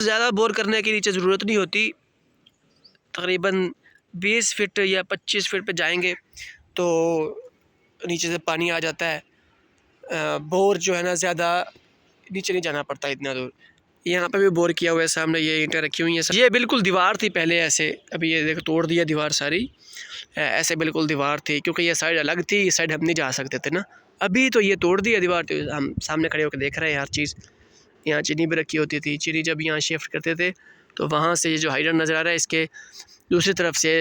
ज़्यादा बोर करने की नीचे ज़रूरत नहीं होती। तकरीबन 20 फीट या 25 फीट पे जाएंगे तो नीचे से पानी आ जाता है। बोर जो है ना ज़्यादा नीचे नहीं जाना पड़ता इतना दूर। यहाँ पे भी बोर किया हुआ है, सामने ये ईंटें रखी हुई हैं। ये बिल्कुल दीवार थी पहले ऐसे, अभी ये देखो तोड़ दिया दीवार सारी। ऐसे बिल्कुल दीवार थी क्योंकि ये साइड अलग थी, इस साइड हम नहीं जा सकते थे ना। अभी तो ये तोड़ दिया दीवार, तो हम सामने खड़े होकर देख रहे हैं हर चीज़। यहाँ चीनी भी रखी होती थी, चीनी जब यहाँ शिफ्ट करते थे तो वहाँ से ये जो हाइडर नज़र आ रहा है इसके दूसरी तरफ से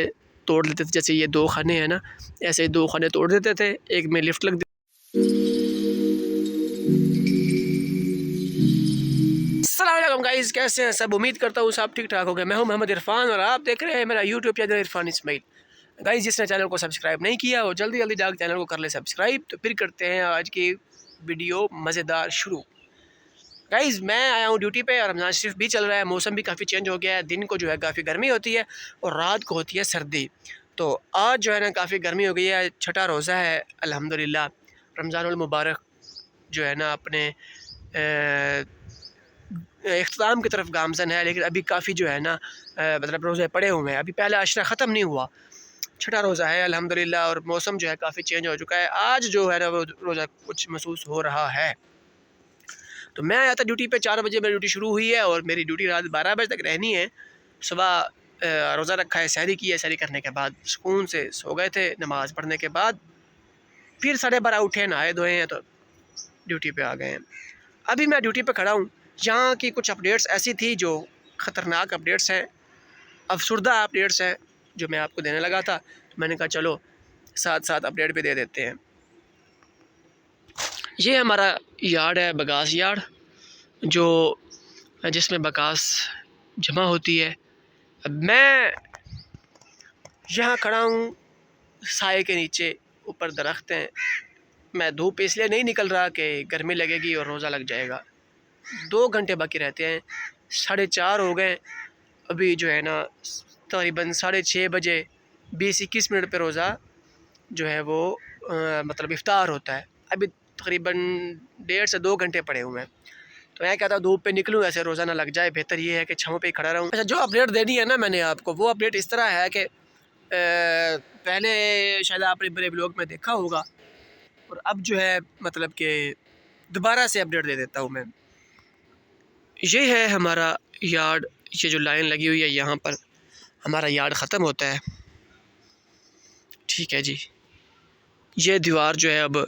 तोड़ लेते थे। जैसे ये 2 खाने हैं ना, ऐसे 2 खाने तोड़ देते थे, एक में लिफ्ट लग। अस्सलाम गाइस, कैसे हैं सब? उम्मीद करता हूँ सब ठीक ठाक हो गए। मैं हूँ मोहम्मद इरफान और आप देख रहे हैं मेरा YouTube channel Irfan Ismail. Guys, जिसने चैनल को सब्सक्राइब नहीं किया वो जल्दी जल्दी जाकर चैनल को कर ले सब्सक्राइब। तो फिर करते हैं आज की वीडियो मज़ेदार शुरू। गाइस, मैं आया हूँ ड्यूटी पे और रमज़ान शरीफ भी चल रहा है। मौसम भी काफ़ी चेंज हो गया है। दिन को जो है काफ़ी गर्मी होती है और रात को होती है सर्दी। तो आज जो है ना काफ़ी गर्मी हो गई है। छठा रोज़ा है अल्हम्दुलिल्लाह। रमज़ानुल मुबारक जो है ना अपने इख्तिताम की तरफ गामज़न है, लेकिन अभी काफ़ी जो है ना मतलब रोज़े पड़े हुए हैं। अभी पहला अशरा ख़त्म नहीं हुआ, छठा रोज़ा है अल्हम्दुलिल्लाह। और मौसम जो है काफ़ी चेंज हो चुका है। आज जो है ना वो रोज़ा कुछ महसूस हो रहा है। तो मैं आया था ड्यूटी पे, 4 बजे मेरी ड्यूटी शुरू हुई है और मेरी ड्यूटी रात 12 बजे तक रहनी है। सुबह रोज़ा रखा है, सहरी की है, सहरी करने के बाद सुकून से सो गए थे। नमाज़ पढ़ने के बाद फिर 12:30 उठे, नहाए धोए हैं तो ड्यूटी पे आ गए हैं। अभी मैं ड्यूटी पे खड़ा हूँ। यहाँ की कुछ अपडेट्स ऐसी थी जो ख़तरनाक अपडेट्स हैं, अफसुर्दा अपडेट्स हैं, जो मैं आपको देने लगा था। मैंने कहा चलो साथ साथ अपडेट भी दे देते हैं। ये हमारा यार्ड है, बगास यार्ड, जो जिसमें बगास जमा होती है। अब मैं यहाँ खड़ा हूँ साए के नीचे, ऊपर दरख्त हैं। मैं धूप इसलिए नहीं निकल रहा कि गर्मी लगेगी और रोज़ा लग जाएगा। 2 घंटे बाकी रहते हैं, 4:30 हो गए। अभी जो है ना तकरीबन 6:30 बजे 20-21 मिनट पे रोज़ा जो है वो मतलब इफ्तार होता है। अभी तकरीबन 1.5 से 2 घंटे पड़े हुए हैं। तो मैं कहता धूप पे निकलूँ, ऐसे रोज़ा ना लग जाए, बेहतर ये है कि छाँव पे ही खड़ा रहूँ। अच्छा, जो अपडेट देनी है ना मैंने आपको, वो अपडेट इस तरह है कि पहले शायद आपने मेरे ब्लॉग में देखा होगा, और अब जो है मतलब कि दोबारा से अपडेट दे देता हूँ मैं। ये है हमारा यार्ड, ये जो लाइन लगी हुई है यहाँ पर हमारा यार्ड ख़त्म होता है। ठीक है जी, ये दीवार जो है अब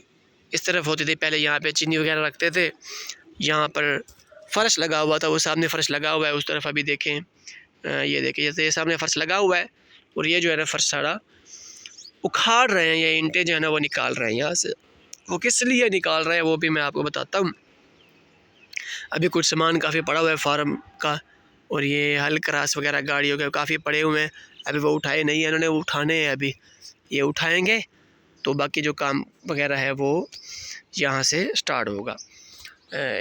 इस तरफ होती थी, पहले यहाँ पे चीनी वगैरह रखते थे। यहाँ पर फ़र्श लगा हुआ था, वो सामने फ़र्श लगा हुआ है उस तरफ। अभी देखें, ये देखें, जैसे ये सामने फ़र्श लगा हुआ है और ये जो है ना फ़र्श सारा उखाड़ रहे हैं। ये ईंटें जो है ना वो निकाल रहे हैं यहाँ से। वो किस लिए निकाल रहे हैं वो भी मैं आपको बताता हूँ। अभी कुछ सामान काफ़ी पड़ा हुआ है फार्म का, और ये हल क्रास वगैरह गाड़ियों के काफ़ी पड़े हुए हैं। अभी वो उठाए नहीं है इन्होंने, वो उठाने हैं। अभी ये उठाएंगे तो बाकी जो काम वगैरह है वो यहाँ से स्टार्ट होगा।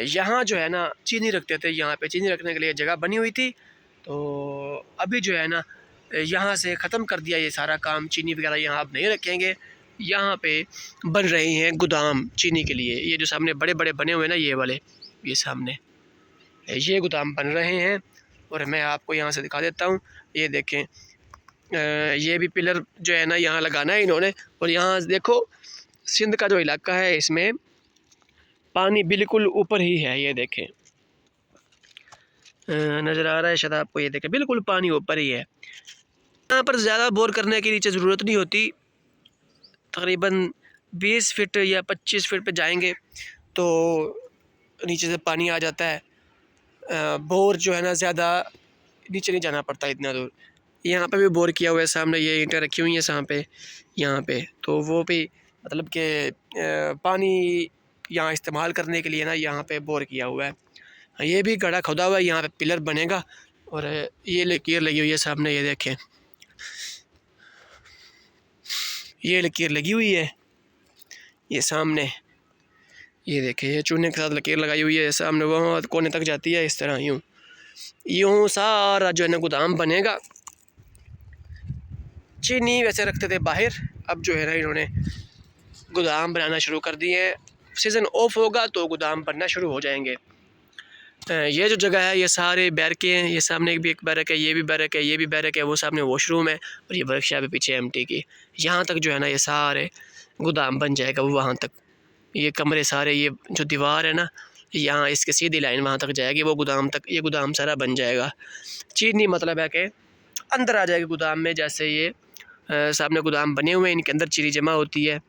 यहाँ जो है ना चीनी रखते थे, यहाँ पे चीनी रखने के लिए जगह बनी हुई थी। तो अभी जो है ना यहाँ से ख़त्म कर दिया ये सारा काम। चीनी वगैरह यहाँ अब नहीं रखेंगे। यहाँ पे बन रहे हैं गोदाम चीनी के लिए। ये जो सामने बड़े बड़े बने हुए हैं ना, ये वाले, ये सामने ये गोदाम बन रहे हैं। और मैं आपको यहाँ से दिखा देता हूँ, ये देखें, ये भी पिलर जो है ना यहाँ लगाना है इन्होंने। और यहाँ देखो सिंध का जो इलाका है इसमें पानी बिल्कुल ऊपर ही है। ये देखें, नज़र आ रहा है शायद आपको, ये देखें बिल्कुल पानी ऊपर ही है। यहाँ पर ज़्यादा बोर करने की नीचे ज़रूरत नहीं होती। तकरीबन 20 फीट या 25 फीट पे जाएंगे तो नीचे से पानी आ जाता है। बोर जो है ना ज़्यादा नीचे नहीं जाना पड़ता इतना दूर। यहाँ पे भी बोर किया हुआ है, सामने ये ईंटें रखी हुई हैं सामने यहाँ पे, तो वो भी मतलब कि पानी यहाँ इस्तेमाल करने के लिए ना यहाँ पे बोर किया हुआ है। ये भी गड्ढा खोदा हुआ है, यहाँ पे पिलर बनेगा। और ये लकीर लगी हुई है सामने, ये देखें, ये लकीर लगी हुई है ये सामने, ये देखें, ये चूने के साथ लकीर लगाई हुई है सामने, वहाँ कोने तक जाती है। इस तरह यूँ यूँ सारा जो है ना गोदाम बनेगा। चीनी वैसे रखते थे बाहर, अब जो है ना इन्होंने गोदाम बनाना शुरू कर दिए हैं। सीज़न ऑफ होगा तो गोदाम बनना शुरू हो जाएंगे। ये जो जगह है ये सारे बैरकें हैं, ये सामने भी एक बैरक है, ये भी बैरक है, ये भी बैरक है, वो सामने वॉशरूम है और ये वर्कशॉप है पीछे एमटी की। यहाँ तक जो है ना ये सारे गोदाम बन जाएगा, वो वहाँ तक ये कमरे सारे, ये जो दीवार है ना यहाँ इसके सीधी लाइन वहाँ तक जाएगी, वो गोदाम तक ये गोदाम सारा बन जाएगा। चीनी मतलब है कि अंदर आ जाएगी गोदाम में, जैसे ये सामने गोदाम बने हुए हैं, इनके अंदर चीनी जमा होती है।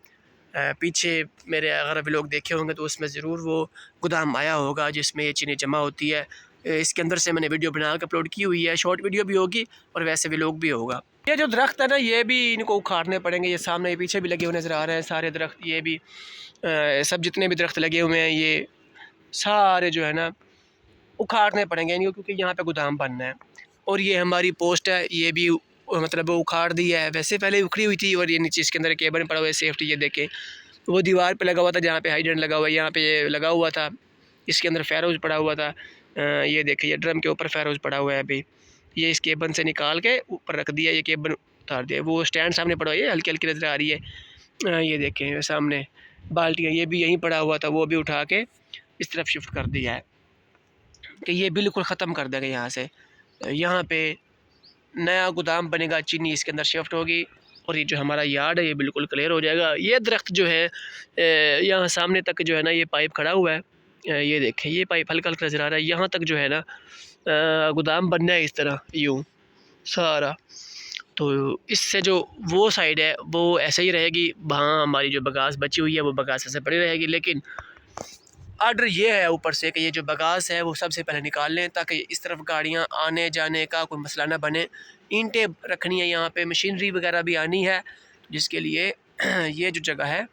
पीछे मेरे अगर अभी लोग देखे होंगे तो उसमें ज़रूर वो गोदाम आया होगा जिसमें ये चीनी जमा होती है। इसके अंदर से मैंने वीडियो बना के अपलोड की हुई है, शॉर्ट वीडियो भी होगी और वैसे भी लोग भी होगा। ये जो दरख्त है ना ये भी इनको उखाड़ने पड़ेंगे, ये सामने ये पीछे भी लगे हुए नज़र आ रहे हैं सारे दरख्त, ये भी सब जितने भी दरख्त लगे हुए हैं ये सारे जो है ना उखाड़ने पड़ेंगे इनको, क्योंकि यहाँ पे गोदाम बनना है। और ये हमारी पोस्ट है, ये भी मतलब उखाड़ दी है, वैसे पहले उखड़ी हुई थी। और ये नीचे इसके अंदर केबल पड़ा हुआ है सेफ्टी, ये देखें वो दीवार पे लगा हुआ था जहाँ पे हाइड्रेंट लगा हुआ है, यहाँ पे ये लगा हुआ था, इसके अंदर फेरोज पड़ा हुआ था। ये देखिए ये ड्रम के ऊपर फेरोज पड़ा हुआ है। अभी ये इस केबल से निकाल के ऊपर रख दिया, ये केबल उतार दिया, वो स्टैंड सामने पड़ा हुआ है, हल्की हल्की नज़र आ रही है। ये देखें सामने बाल्टियाँ, ये भी यहीं पड़ा हुआ था, वो भी उठा के इस तरफ शिफ्ट कर दिया है कि ये बिल्कुल ख़त्म कर देंगे यहाँ से। यहाँ पे नया गोदाम बनेगा, चीनी इसके अंदर शिफ्ट होगी और ये जो हमारा यार्ड है ये बिल्कुल क्लियर हो जाएगा। ये दरख्त जो है यहाँ सामने तक जो है ना ये पाइप खड़ा हुआ है, ये देखें ये पाइप हल्का हल्का नज़र आ रहा है। यहाँ तक जो है ना गोदाम बनना है इस तरह यूँ सारा। तो इससे जो वो साइड है वो ऐसे ही रहेगी, वहाँ हमारी जो बगास बची हुई है वो बगास ऐसे पड़ी रहेगी। लेकिन आर्डर ये है ऊपर से कि ये जो बगास है वो सबसे पहले निकाल लें, ताकि इस तरफ गाड़ियाँ आने जाने का कोई मसला ना बने। ईंटें रखनी है यहाँ पे, मशीनरी वगैरह भी आनी है, जिसके लिए ये जो जगह है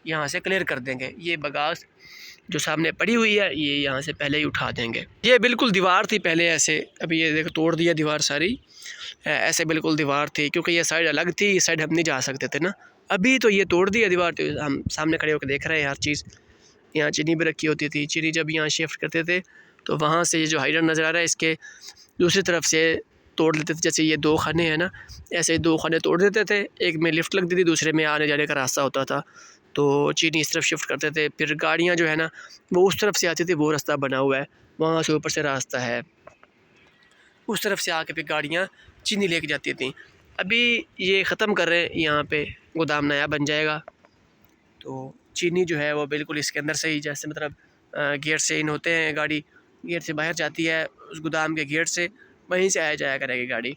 यहाँ से क्लियर कर देंगे। ये बगास जो सामने पड़ी हुई है ये यहाँ से पहले ही उठा देंगे। ये बिल्कुल दीवार थी पहले ऐसे, अभी ये देखो तोड़ दिया दीवार सारी, ऐसे बिल्कुल दीवार थी, क्योंकि ये साइड अलग थी, इस साइड हम नहीं जा सकते थे ना। अभी तो ये तोड़ दिया दीवार, तो हम सामने खड़े होकर देख रहे हैं हर चीज़। यहाँ चीनी भी रखी होती थी, चीनी जब यहाँ शिफ्ट करते थे तो वहाँ से ये जो हाइड्रेंट नज़र आ रहा है इसके दूसरी तरफ से तोड़ लेते थे। जैसे ये 2 खाने हैं ना, ऐसे 2 खाने तोड़ देते थे, एक में लिफ्ट लगती थी, दूसरे में आने जाने का रास्ता होता था, तो चीनी इस तरफ शिफ्ट करते थे। फिर गाड़ियाँ जो है ना वो उस तरफ से आती थी, वो रास्ता बना हुआ है, वहाँ से ऊपर से रास्ता है, उस तरफ से आके फिर गाड़ियाँ चीनी लेके जाती थी। अभी ये ख़त्म कर रहे हैं, यहाँ पे गोदाम नया बन जाएगा। तो चीनी जो है वो बिल्कुल इसके अंदर से ही, जैसे मतलब गेट से इन होते हैं, गाड़ी गेट से बाहर जाती है उस गोदाम के गेट से, वहीं से आया जाया करेगी गाड़ी।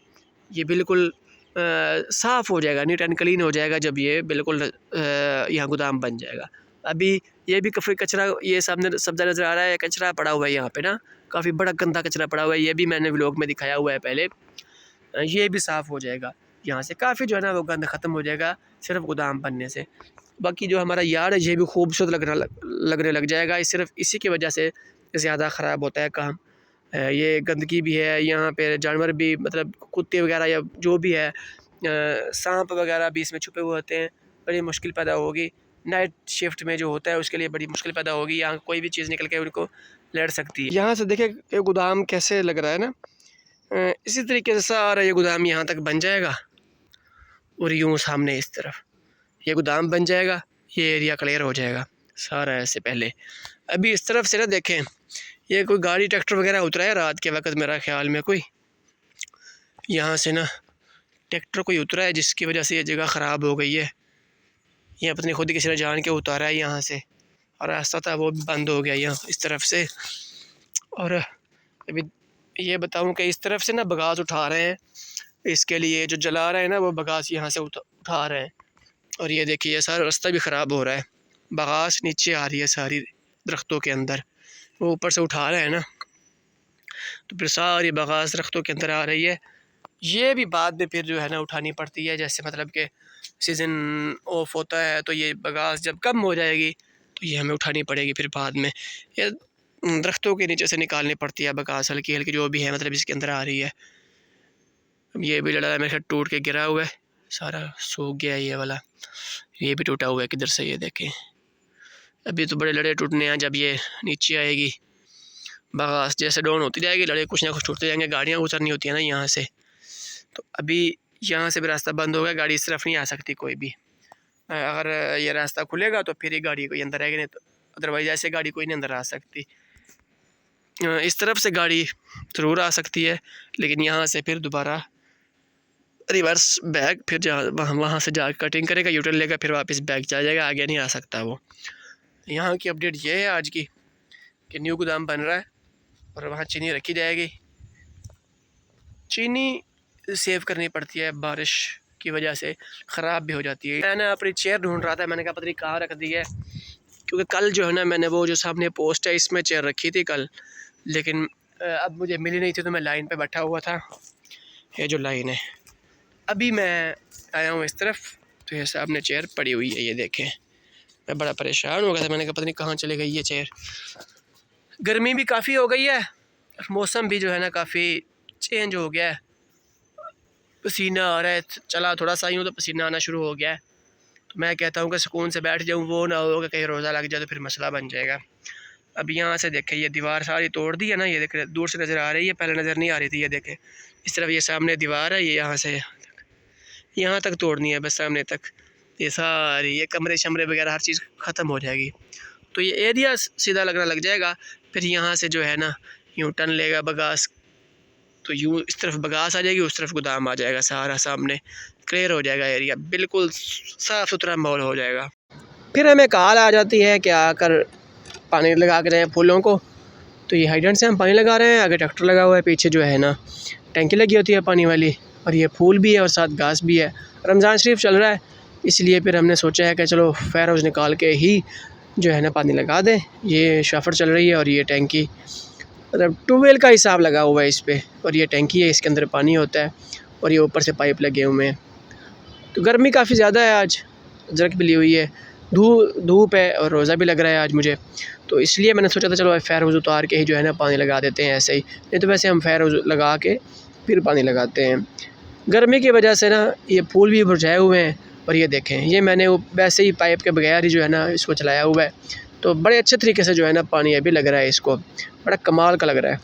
ये बिल्कुल साफ़ हो जाएगा, नीट एंड क्लीन हो जाएगा जब ये बिल्कुल यहाँ गोदाम बन जाएगा। अभी ये भी काफ़ी कचरा, ये सामने सब्ज़ा नज़र आ रहा है, कचरा पड़ा हुआ है यहाँ पे ना, काफ़ी बड़ा गंदा कचरा पड़ा हुआ है, ये भी मैंने व्लॉग में दिखाया हुआ है पहले। ये भी साफ़ हो जाएगा, यहाँ से काफ़ी जो है ना वो गंद ख़त्म हो जाएगा सिर्फ गोदाम बनने से। बाकी जो हमारा यार्ड है ये भी खूबसूरत लगने लग जाएगा, सिर्फ इसी की वजह से ज़्यादा ख़राब होता है काम। ये गंदगी भी है यहाँ पे, जानवर भी मतलब कुत्ते वगैरह या जो भी है, सांप वगैरह भी इसमें छुपे हुए होते हैं, बड़ी मुश्किल पैदा होगी। नाइट शिफ्ट में जो होता है उसके लिए बड़ी मुश्किल पैदा होगी, यहाँ कोई भी चीज़ निकल के उनको लड़ सकती है। यहाँ से देखिए ये गोदाम कैसे लग रहा है ना, इसी तरीके से सारा ये गोदाम यहाँ तक बन जाएगा और यूँ सामने इस तरफ ये गोदाम बन जाएगा, ये एरिया क्लियर हो जाएगा सारा ऐसे पहले। अभी इस तरफ से ना देखें, ये कोई गाड़ी ट्रैक्टर वगैरह उतरा है रात के वक्त, मेरा ख्याल में कोई यहाँ से ना ट्रैक्टर कोई उतरा है, जिसकी वजह से ये जगह ख़राब हो गई है। ये अपनी खुद किसी ने जान के उतारा है यहाँ से, और रास्ता था वो भी बंद हो गया यहाँ इस तरफ से। और अभी ये बताऊँ कि इस तरफ से ना बगास उठा रहे हैं, इसके लिए जो जला रहे हैं ना वो बगास यहाँ से उठा रहे हैं। और ये देखिए ये सारा रास्ता भी ख़राब हो रहा है, बगास नीचे आ रही है सारी दरख्तों के अंदर, वो ऊपर से उठा रहे हैं ना, तो फिर सारी बगास दरख्तों के अंदर आ रही है। ये भी बाद में फिर जो है ना उठानी पड़ती है, जैसे मतलब कि सीज़न ऑफ होता है तो ये बगास जब कम हो जाएगी तो ये हमें उठानी पड़ेगी फिर बाद में, ये दरख्तों के नीचे से निकालनी पड़ती है बगास हल्की हल्की जो भी है, मतलब इसके अंदर आ रही है। ये भी लड़ा मेरे साथ टूट के गिरा हुआ है, सारा सूख गया है ये वाला, ये भी टूटा हुआ है किधर से, ये देखें। अभी तो बड़े लड़े टूटने हैं, जब ये नीचे आएगी बगास जैसे डाउन होती जाएगी, लड़े कुछ ना कुछ टूटते जाएंगे, गाड़ियाँ गुजरनी होती है ना यहाँ से, तो अभी यहाँ से भी रास्ता बंद हो गया, गाड़ी इस तरफ नहीं आ सकती कोई भी। अगर ये रास्ता खुलेगा तो फिर ही गाड़ी कोई अंदर आएगी, नहीं तो अदरवाइज ऐसे गाड़ी कोई नहीं अंदर आ सकती। इस तरफ से गाड़ी ज़रूर आ सकती है, लेकिन यहाँ से फिर दोबारा रिवर्स बैक फिर वहाँ से जा कटिंग करेगा, यूटर्न लेगा, फिर वापस बैक चला जाएगा, आगे नहीं आ सकता वो। यहाँ की अपडेट ये है आज की कि न्यू गोदाम बन रहा है और वहाँ चीनी रखी जाएगी। चीनी सेव करनी पड़ती है, बारिश की वजह से ख़राब भी हो जाती है। मैंने अपनी चेयर ढूंढ रहा था, मैंने कहा पता नहीं कहाँ रख दी है, क्योंकि कल जो है ना मैंने वो जो सामने पोस्ट है इसमें चेयर रखी थी कल, लेकिन अब मुझे मिली नहीं थी तो मैं लाइन पे बैठा हुआ था। ये जो लाइन है, अभी मैं आया हूँ इस तरफ तो ये सामने चेयर पड़ी हुई है, ये देखें। मैं बड़ा परेशान हो गया था, मैंने कहा पता नहीं कहाँ चली गई ये चेयर। गर्मी भी काफ़ी हो गई है, मौसम भी जो है ना काफ़ी चेंज हो गया है, पसीना आ रहा है, चला थोड़ा सा यूँ तो पसीना आना शुरू हो गया है। तो मैं कहता हूँ कि सुकून से बैठ जाऊँ, वो ना हो कि कहीं रोज़ा लग जाए तो फिर मसला बन जाएगा। अब यहाँ से देखें ये दीवार सारी तोड़ दी है ना, ये देखें दूर से नज़र आ रही है, पहले नज़र नहीं आ रही थी। ये देखें इस तरफ ये सामने दीवार है, ये यहाँ तक तोड़नी है, बस सामने तक ये सारी ये कमरे शमरे वगैरह हर चीज़ ख़त्म हो जाएगी। तो ये एरिया सीधा लगना लग जाएगा। फिर यहाँ से जो है ना यूँ टर्न लेगा बगास, तो यूँ इस तरफ बगास आ जाएगी, उस तरफ गोदाम आ जाएगा, सारा सामने क्लियर हो जाएगा, एरिया बिल्कुल साफ़ सुथरा माहौल हो जाएगा। फिर हमें कॉल आ जाती है कि आकर पानी लगा के जाएँ फूलों को। तो ये हाइड्रेंट से हम पानी लगा रहे हैं, आगे ट्रैक्टर लगा हुआ है, पीछे जो है ना टैंकी लगी होती है पानी वाली, और ये फूल भी है और साथ घास भी है। रमज़ान शरीफ चल रहा है, इसलिए फिर हमने सोचा है कि चलो फायर हाउस निकाल के ही जो है ना पानी लगा दें। ये शाफर चल रही है और ये टैंकी मतलब ट्यूबवेल का हिसाब लगा हुआ है इस पर, और ये टैंकी है, इसके अंदर पानी होता है और ये ऊपर से पाइप लगे हुए हैं। तो गर्मी काफ़ी ज़्यादा है, आज अजरक भी ली हुई है, धूप है और रोज़ा भी लग रहा है आज मुझे, तो इसलिए मैंने सोचा था चलो फायर हाउस उतार के ही जो है ना पानी लगा देते हैं ऐसे ही, नहीं तो वैसे हम फायर हाउस लगा के फिर पानी लगाते हैं। गर्मी की वजह से ना ये फूल भी मुरझाए हुए हैं, और ये देखें ये मैंने वो वैसे ही पाइप के बगैर ही जो है ना इसको चलाया हुआ है, तो बड़े अच्छे तरीके से जो है ना पानी अभी लग रहा है, इसको बड़ा कमाल का लग रहा है।